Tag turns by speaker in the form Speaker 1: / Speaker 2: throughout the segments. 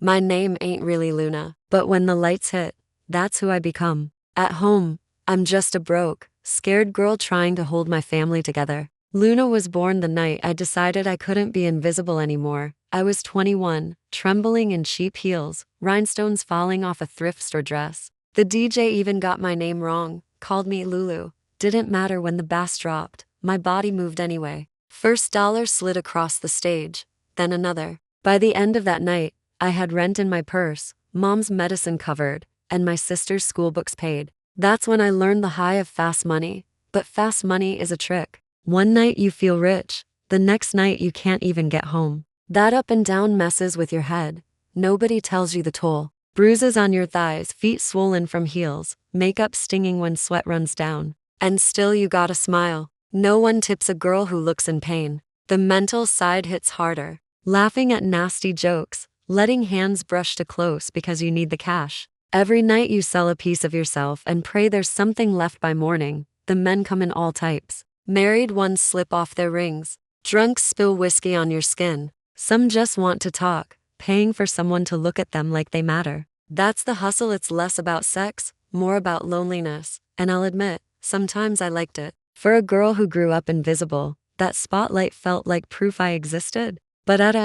Speaker 1: My name ain't really Luna, but when the lights hit, that's who I become. At home, I'm just a broke, scared girl trying to hold my family together. Luna was born the night I decided I couldn't be invisible anymore. I was 21, trembling in cheap heels, rhinestones falling off a thrift store dress. The DJ even got my name wrong, called me Lulu. Didn't matter when the bass dropped, my body moved anyway. First dollar slid across the stage, then another. By the end of that night, I had rent in my purse, mom's medicine covered, and my sister's school books paid. That's when I learned the high of fast money. But fast money is a trick. One night you feel rich, the next night you can't even get home. That up and down messes with your head. Nobody tells you the toll. Bruises on your thighs, feet swollen from heels, makeup stinging when sweat runs down. And still you gotta smile. No one tips a girl who looks in pain. The mental side hits harder. Laughing at nasty jokes, letting hands brush too close because you need the cash. Every night you sell a piece of yourself and pray there's something left by morning. The men come in all types. Married ones slip off their rings. Drunks spill whiskey on your skin. Some just want to talk, paying for someone to look at them like they matter. That's the hustle. It's less about sex, more about loneliness. And I'll admit, sometimes I liked it. For a girl who grew up invisible, that spotlight felt like proof I existed. But at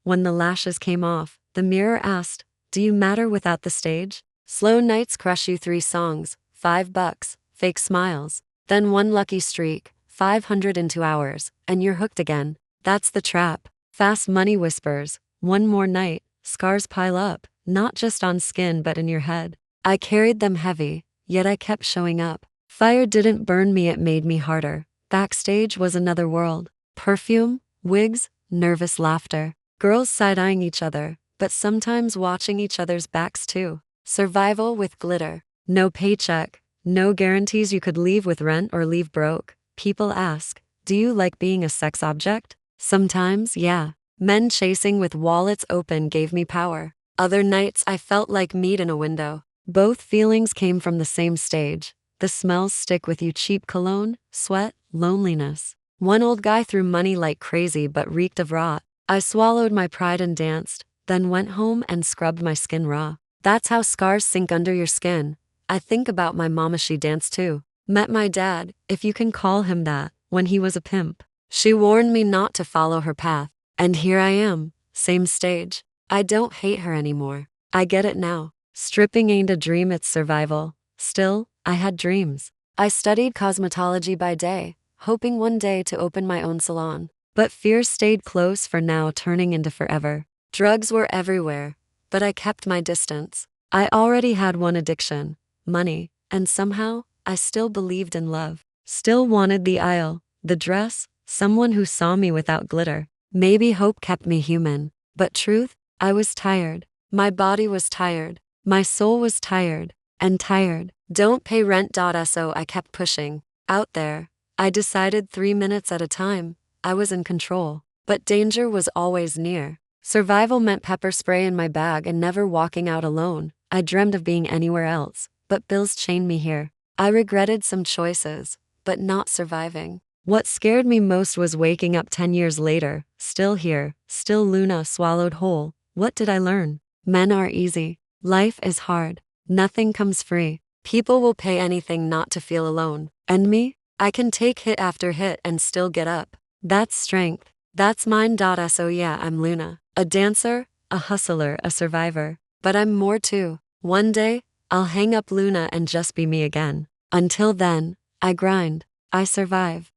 Speaker 1: when the lashes came off, the mirror asked, "Do you matter without the stage?" Slow nights crush you. 3 songs, $5, fake smiles. Then one lucky streak, 500 in 2 hours, and you're hooked again. That's the trap. Fast money whispers, one more night, scars pile up, not just on skin but in your head. I carried them heavy, yet I kept showing up. Fire didn't burn me, it made me harder. Backstage was another world. Perfume, wigs, nervous laughter. Girls side-eyeing each other, but sometimes watching each other's backs too. Survival with glitter. No paycheck, no guarantees you could leave with rent or leave broke. People ask, do you like being a sex object? Sometimes, yeah. Men chasing with wallets open gave me power. Other nights I felt like meat in a window. Both feelings came from the same stage. The smells stick with you: cheap cologne, sweat, loneliness. One old guy threw money like crazy but reeked of rot. I swallowed my pride and danced, then went home and scrubbed my skin raw. That's how scars sink under your skin. I think about my mama, she danced too. Met my dad, if you can call him that, when he was a pimp. She warned me not to follow her path. And here I am, same stage. I don't hate her anymore. I get it now. Stripping ain't a dream, it's survival. Still, I had dreams. I studied cosmetology by day, hoping one day to open my own salon. But fear stayed close for now, turning into forever. Drugs were everywhere, but I kept my distance. I already had one addiction, money, and somehow, I still believed in love. Still wanted the aisle, the dress, someone who saw me without glitter. Maybe hope kept me human. But truth, I was tired. My body was tired. My soul was tired. And tired. Don't pay rent. So I kept pushing. Out there, I decided 3 minutes at a time. I was in control. But danger was always near. Survival meant pepper spray in my bag and never walking out alone. I dreamed of being anywhere else, but bills chained me here. I regretted some choices, but not surviving. What scared me most was waking up 10 years later, still here, still Luna, swallowed whole. What did I learn? Men are easy. Life is hard. Nothing comes free. People will pay anything not to feel alone. And me? I can take hit after hit and still get up. That's strength. That's mine. So yeah, I'm Luna. A dancer, a hustler, a survivor. But I'm more too. One day, I'll hang up Luna and just be me again. Until then, I grind. I survive.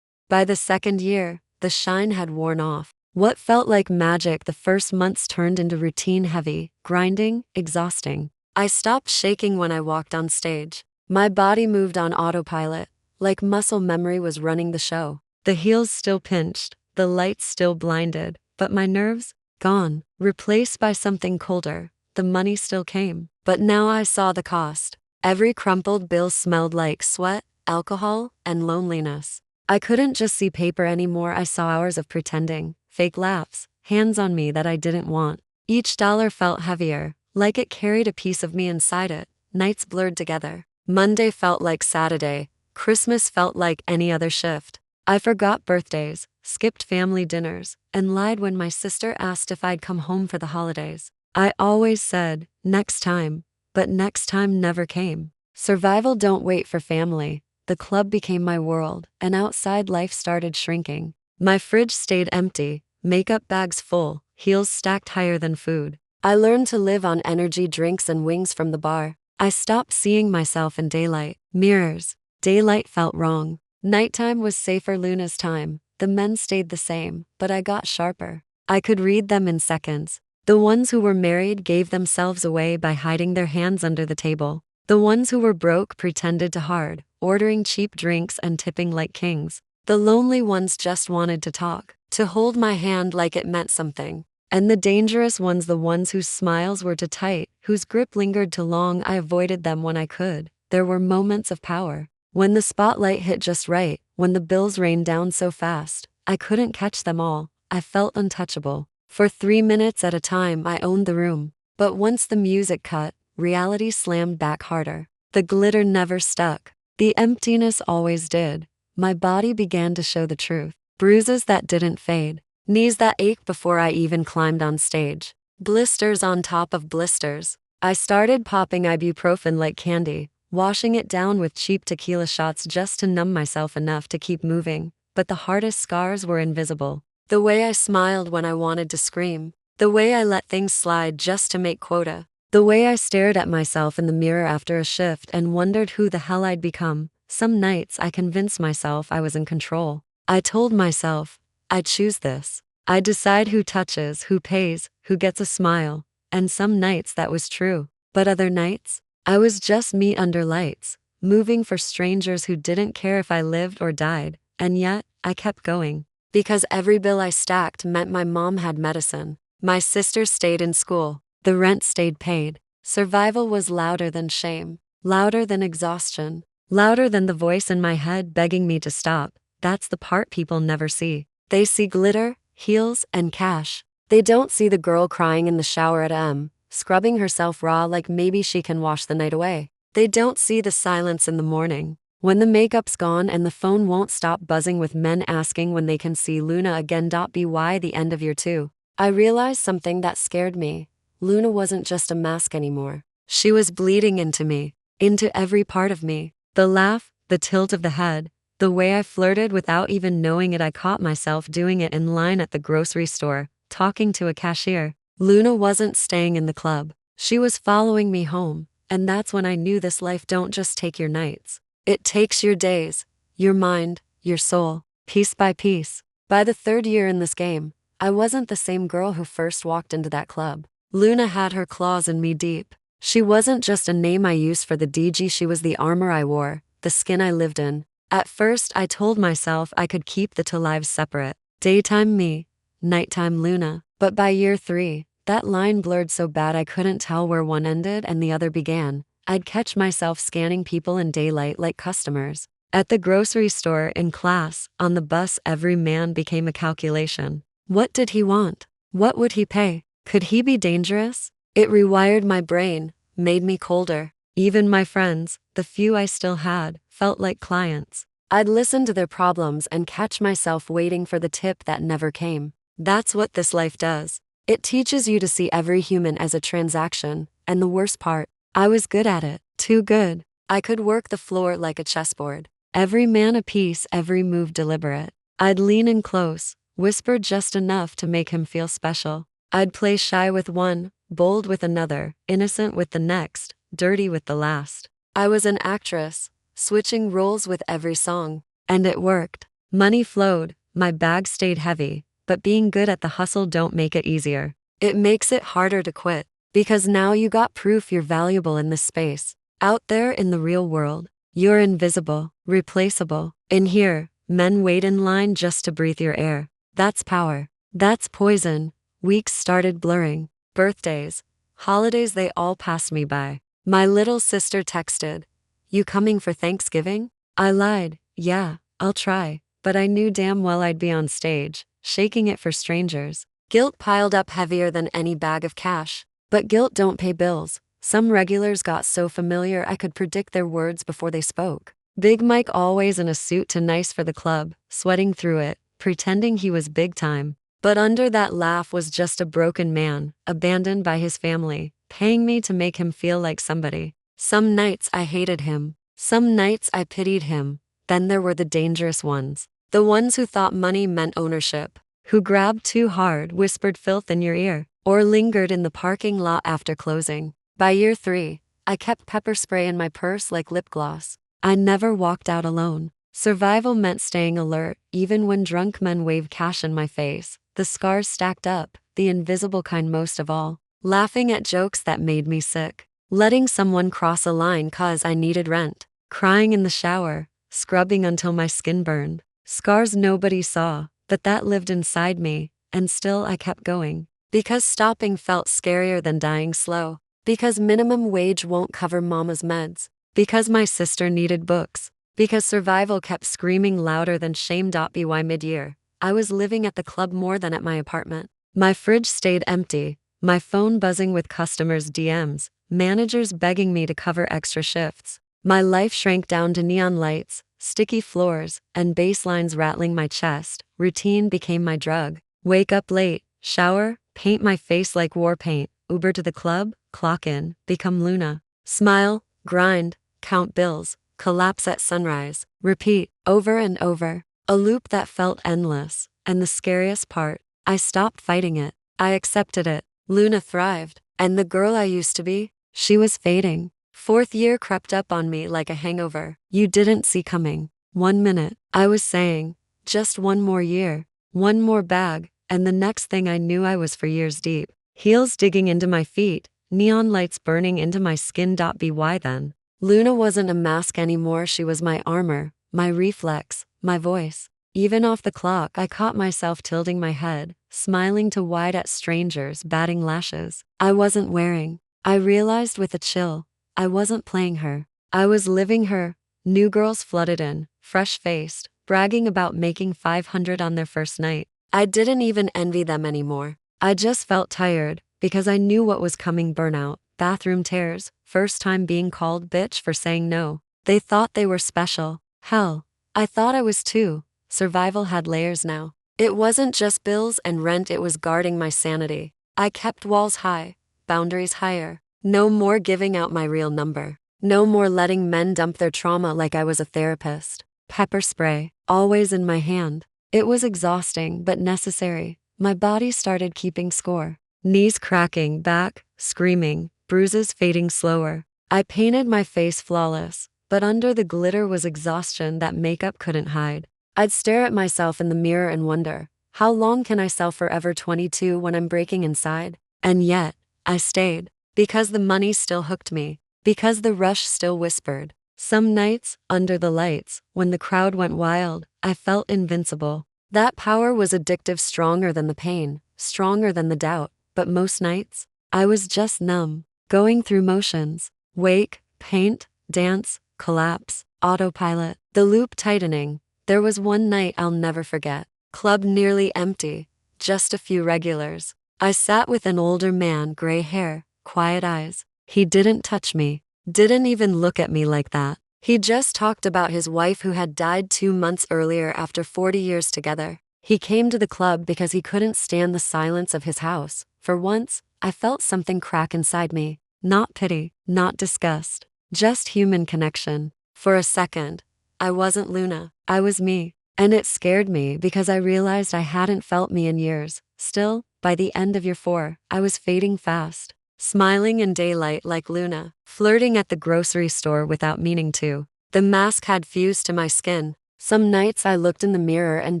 Speaker 1: By the second year, the shine had worn off. What felt like magic the first months turned into routine, heavy, grinding, exhausting. I stopped shaking when I walked on stage. My body moved on autopilot, like muscle memory was running the show. The heels still pinched, the lights still blinded, but my nerves, gone, replaced by something colder. The money still came, but now I saw the cost. Every crumpled bill smelled like sweat, alcohol, and loneliness. I couldn't just see paper anymore. I saw hours of pretending, fake laughs, hands on me that I didn't want. Each dollar felt heavier, like it carried a piece of me inside it. Nights blurred together. Monday felt like Saturday. Christmas felt like any other shift. I forgot birthdays, skipped family dinners, and lied when my sister asked if I'd come home for the holidays. I always said, next time, but next time never came. Survival don't wait for family. The club became my world, and outside life started shrinking. My fridge stayed empty, makeup bags full, heels stacked higher than food. I learned to live on energy drinks and wings from the bar. I stopped seeing myself in daylight. Mirrors. Daylight felt wrong. Nighttime was safer. Luna's time. The men stayed the same, but I got sharper. I could read them in seconds. The ones who were married gave themselves away by hiding their hands under the table. The ones who were broke pretended to hard, ordering cheap drinks and tipping like kings. The lonely ones just wanted to talk, to hold my hand like it meant something. And the dangerous ones, the ones whose smiles were too tight, whose grip lingered too long, I avoided them when I could. There were moments of power. When the spotlight hit just right, when the bills rained down so fast, I couldn't catch them all. I felt untouchable. For 3 minutes at a time, I owned the room. But once the music cut, reality slammed back harder. The glitter never stuck. The emptiness always did. My body began to show the truth. Bruises that didn't fade. Knees that ached before I even climbed on stage. Blisters on top of blisters. I started popping ibuprofen like candy, washing it down with cheap tequila shots just to numb myself enough to keep moving. But the hardest scars were invisible. The way I smiled when I wanted to scream. The way I let things slide just to make quota. The way I stared at myself in the mirror after a shift and wondered who the hell I'd become. Some nights I convinced myself I was in control. I told myself, I choose this. I decide who touches, who pays, who gets a smile. And some nights that was true. But other nights, I was just me under lights, moving for strangers who didn't care if I lived or died. And yet, I kept going. Because every bill I stacked meant my mom had medicine. My sister stayed in school. The rent stayed paid. Survival was louder than shame. Louder than exhaustion. Louder than the voice in my head begging me to stop. That's the part people never see. They see glitter, heels, and cash. They don't see the girl crying in the shower at scrubbing herself raw like maybe she can wash the night away. They don't see the silence in the morning, when the makeup's gone and the phone won't stop buzzing with men asking when they can see Luna again. By the end of year 2, I realized something that scared me. Luna wasn't just a mask anymore. She was bleeding into me, into every part of me. The laugh, the tilt of the head, the way I flirted without even knowing it. I caught myself doing it in line at the grocery store, talking to a cashier. Luna wasn't staying in the club. She was following me home, and that's when I knew this life don't just take your nights. It takes your days, your mind, your soul, piece by piece. By the 3rd year in this game, I wasn't the same girl who first walked into that club. Luna had her claws in me deep. She wasn't just a name I used for the DG, she was the armor I wore, the skin I lived in. At first, I told myself I could keep the two lives separate. Daytime me, nighttime Luna. But by year 3, that line blurred so bad I couldn't tell where one ended and the other began. I'd catch myself scanning people in daylight like customers. At the grocery store, in class, on the bus, every man became a calculation. What did he want? What would he pay? Could he be dangerous? It rewired my brain, made me colder. Even my friends, the few I still had, felt like clients. I'd listen to their problems and catch myself waiting for the tip that never came. That's what this life does. It teaches you to see every human as a transaction, and the worst part, I was good at it. Too good. I could work the floor like a chessboard. Every man a piece, every move deliberate. I'd lean in close, whisper just enough to make him feel special. I'd play shy with one, bold with another, innocent with the next, dirty with the last. I was an actress, switching roles with every song. And it worked. Money flowed, my bag stayed heavy, but being good at the hustle don't make it easier. It makes it harder to quit. Because now you got proof you're valuable in this space. Out there in the real world, you're invisible, replaceable. In here, men wait in line just to breathe your air. That's power. That's poison. Weeks started blurring. Birthdays, holidays, they all passed me by. My little sister texted, "You coming for Thanksgiving?" I lied, "Yeah, I'll try." But I knew damn well I'd be on stage, shaking it for strangers. Guilt piled up heavier than any bag of cash. But guilt don't pay bills. Some regulars got so familiar I could predict their words before they spoke. Big Mike, always in a suit too nice for the club, sweating through it, pretending he was big time. But under that laugh was just a broken man, abandoned by his family, paying me to make him feel like somebody. Some nights I hated him. Some nights I pitied him. Then there were the dangerous ones. The ones who thought money meant ownership. Who grabbed too hard, whispered filth in your ear, or lingered in the parking lot after closing. By year 3, I kept pepper spray in my purse like lip gloss. I never walked out alone. Survival meant staying alert, even when drunk men waved cash in my face. The scars stacked up, the invisible kind most of all. Laughing at jokes that made me sick. Letting someone cross a line 'cause I needed rent. Crying in the shower, scrubbing until my skin burned. Scars nobody saw, but that lived inside me, and still I kept going. Because stopping felt scarier than dying slow. Because minimum wage won't cover mama's meds. Because my sister needed books. Because survival kept screaming louder than shame.by mid-year. I was living at the club more than at my apartment. My fridge stayed empty, my phone buzzing with customers' DMs, managers begging me to cover extra shifts. My life shrank down to neon lights, sticky floors, and bass lines rattling my chest. Routine became my drug. Wake up late, shower, paint my face like war paint, Uber to the club, clock in, become Luna. Smile, grind, count bills, collapse at sunrise, repeat, over and over. A loop that felt endless, and the scariest part, I stopped fighting it. I accepted it. Luna thrived, and the girl I used to be, she was fading. 4th year crept up on me like a hangover. You didn't see coming. 1 minute, I was saying, just one more year, one more bag, and the next thing I knew I was for years deep. Heels digging into my feet, neon lights burning into my skin.by then. Luna wasn't a mask anymore, she was my armor, my reflex, my voice. Even off the clock, I caught myself tilting my head, smiling too wide at strangers, batting lashes. I wasn't wearing. I realized with a chill, I wasn't playing her. I was living her. New girls flooded in, fresh-faced, bragging about making 500 on their first night. I didn't even envy them anymore. I just felt tired, because I knew what was coming: burnout, bathroom tears, first time being called bitch for saying no. They thought they were special. Hell, I thought I was too. Survival had layers now. It wasn't just bills and rent, it was guarding my sanity. I kept walls high, boundaries higher. No more giving out my real number. No more letting men dump their trauma like I was a therapist. Pepper spray, always in my hand. It was exhausting but necessary. My body started keeping score. Knees cracking, back, screaming, bruises fading slower. I painted my face flawless, but under the glitter was exhaustion that makeup couldn't hide. I'd stare at myself in the mirror and wonder, how long can I sell Forever 22 when I'm breaking inside? And yet, I stayed. Because the money still hooked me. Because the rush still whispered. Some nights, under the lights, when the crowd went wild, I felt invincible. That power was addictive, stronger than the pain, stronger than the doubt. But most nights, I was just numb, going through motions. Wake, paint, dance, collapse, autopilot. The loop tightening. There was one night I'll never forget. Club nearly empty, just a few regulars. I sat with an older man, gray hair, quiet eyes. He didn't touch me, didn't even look at me like that. He just talked about his wife who had died 2 months earlier after 40 years together. He came to the club because he couldn't stand the silence of his house. For once, I felt something crack inside me. Not pity, not disgust, just human connection. For a second, I wasn't Luna, I was me. And it scared me because I realized I hadn't felt me in years. Still, by the end of year 4, I was fading fast. Smiling in daylight like Luna, flirting at the grocery store without meaning to. The mask had fused to my skin. Some nights I looked in the mirror and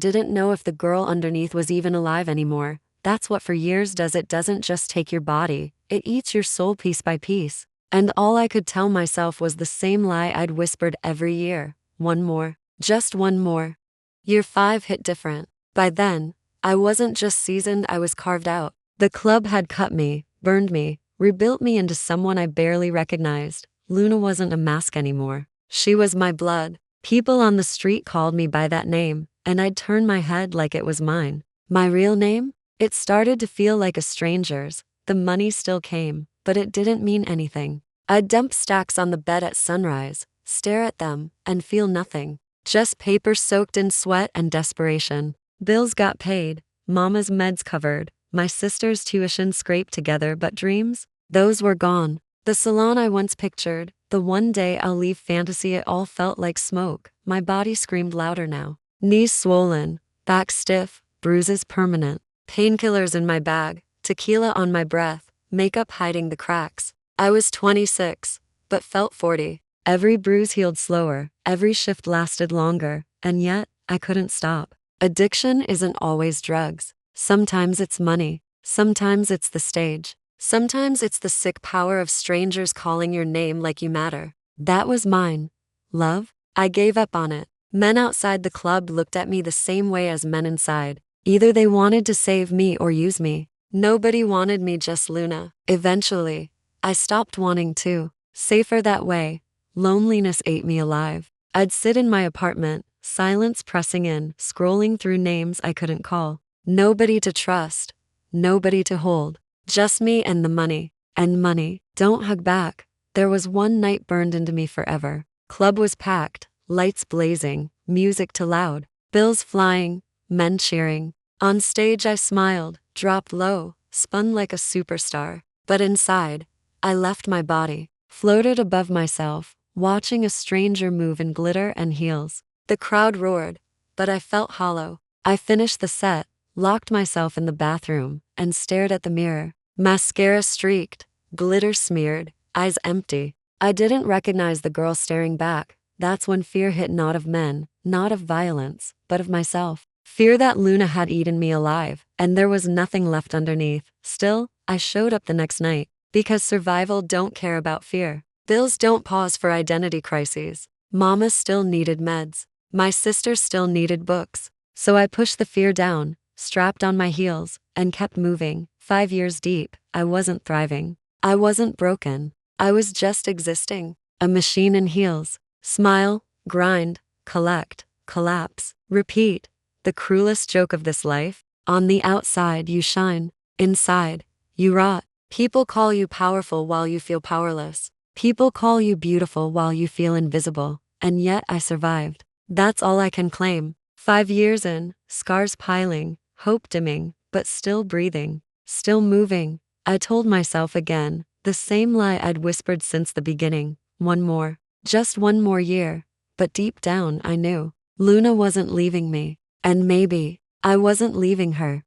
Speaker 1: didn't know if the girl underneath was even alive anymore. That's what for years does. It doesn't just take your body, it eats your soul piece by piece. And all I could tell myself was the same lie I'd whispered every year. One more. Just one more. Year 5 hit different. By then, I wasn't just seasoned, I was carved out. The club had cut me, burned me, rebuilt me into someone I barely recognized. Luna wasn't a mask anymore. She was my blood. People on the street called me by that name, and I'd turn my head like it was mine. My real name? It started to feel like a stranger's. The money still came, but it didn't mean anything. I'd dump stacks on the bed at sunrise, stare at them, and feel nothing. Just paper soaked in sweat and desperation. Bills got paid, Mama's meds covered, my sister's tuition scraped together, but dreams? Those were gone. The salon I once pictured, the one day I'll leave fantasy, it all felt like smoke. My body screamed louder now. Knees swollen, back stiff, bruises permanent, painkillers in my bag, tequila on my breath, makeup hiding the cracks. I was 26, but felt 40. Every bruise healed slower, every shift lasted longer, and yet, I couldn't stop. Addiction isn't always drugs. Sometimes it's money. Sometimes it's the stage. Sometimes it's the sick power of strangers calling your name like you matter. That was mine. Love? I gave up on it. Men outside the club looked at me the same way as men inside. Either they wanted to save me or use me. Nobody wanted me, just Luna. Eventually, I stopped wanting to. Safer that way. Loneliness ate me alive. I'd sit in my apartment, silence pressing in, scrolling through names I couldn't call. Nobody to trust. Nobody to hold. Just me and the money. And money. Don't hug back. There was one night burned into me forever. Club was packed, lights blazing, music too loud, bills flying, men cheering. On stage I smiled, dropped low, spun like a superstar. But inside, I left my body, floated above myself, watching a stranger move in glitter and heels. The crowd roared, but I felt hollow. I finished the set, locked myself in the bathroom, and stared at the mirror. Mascara streaked, glitter smeared, eyes empty. I didn't recognize the girl staring back. That's when fear hit, not of men, not of violence, but of myself. Fear that Luna had eaten me alive, and there was nothing left underneath. Still, I showed up the next night, because survival don't care about fear. Bills don't pause for identity crises. Mama still needed meds. My sister still needed books. So I pushed the fear down, strapped on my heels, and kept moving. 5 years deep, I wasn't thriving. I wasn't broken. I was just existing. A machine in heels. Smile, grind, collect, collapse, repeat. The cruelest joke of this life? On the outside you shine. Inside, you rot. People call you powerful while you feel powerless. People call you beautiful while you feel invisible. And yet I survived. That's all I can claim. 5 years in, scars piling, hope dimming, but still breathing. Still moving. I told myself again, the same lie I'd whispered since the beginning. One more. Just one more year. But deep down I knew. Luna wasn't leaving me. And maybe, I wasn't leaving her.